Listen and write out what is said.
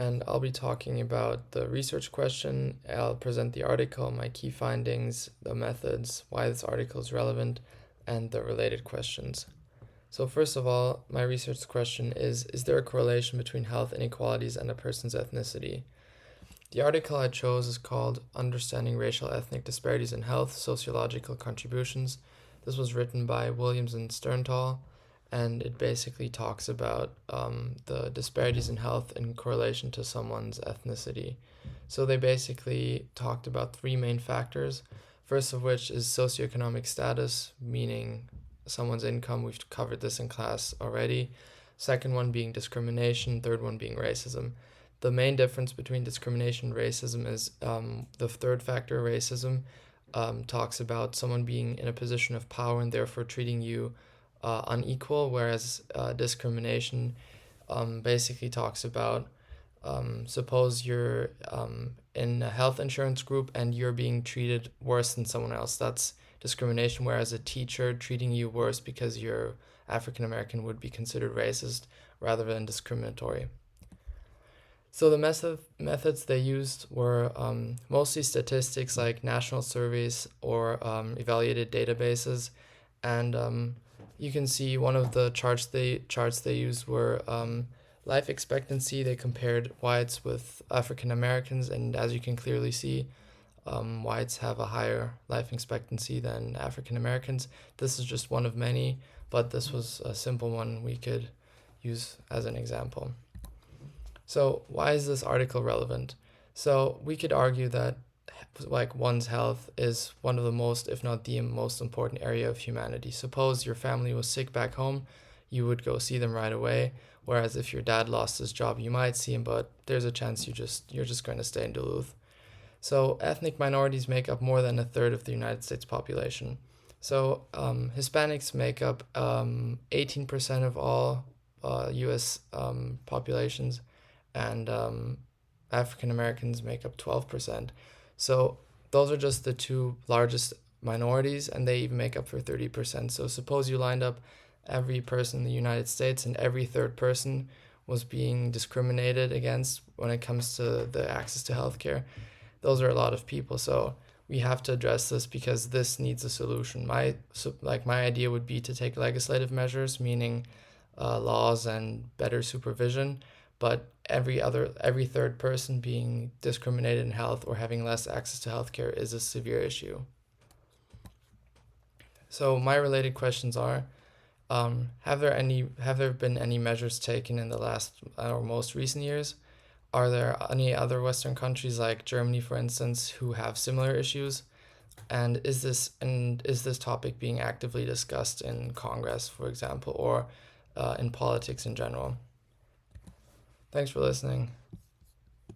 and I'll be talking about the research question. I'll present the article, my key findings, the methods, why this article is relevant, and the related questions. So first of all, my research question is there a correlation between health inequalities and a person's ethnicity? The article I chose is called Understanding Racial Ethnic Disparities in Health, Sociological Contributions. This was written by Williams and Sternthal, and it basically talks about the disparities in health in correlation to someone's ethnicity. So they basically talked about three main factors. First of which is socioeconomic status, meaning someone's income. We've covered this in class already. Second one being discrimination. Third one being racism. The main difference between discrimination and racism is the third factor, racism, talks about someone being in a position of power and therefore treating you unequal, whereas discrimination basically talks about suppose you're in a health insurance group and you're being treated worse than someone else. That's discrimination, whereas a teacher treating you worse because you're African American would be considered racist rather than discriminatory. So the methods they used were mostly statistics like national surveys or evaluated databases, and you can see one of the charts they used were life expectancy. They compared whites with African Americans, and as you can clearly see, whites have a higher life expectancy than African Americans. This is just one of many, but this was a simple one we could use as an example. So why is this article relevant? So we could argue that like one's health is one of the most, if not the most important area of humanity. Suppose your family was sick back home, you would go see them right away. Whereas if your dad lost his job, you might see him, but there's a chance you're just going to stay in Duluth. So ethnic minorities make up more than a third of the United States population. So Hispanics make up 18% of all U.S. Populations, and African Americans make up 12%. So those are just the two largest minorities, and they even make up for 30%. So suppose you lined up every person in the United States and every third person was being discriminated against when it comes to the access to healthcare. Those are a lot of people. So we have to address this because this needs a solution. My idea would be to take legislative measures, meaning laws and better supervision, but every third person being discriminated in health or having less access to healthcare is a severe issue. So my related questions are, have there been any measures taken in the last or most recent years? Are there any other Western countries like Germany, for instance, who have similar issues? And is this topic being actively discussed in Congress, for example, or in politics in general? Thanks for listening.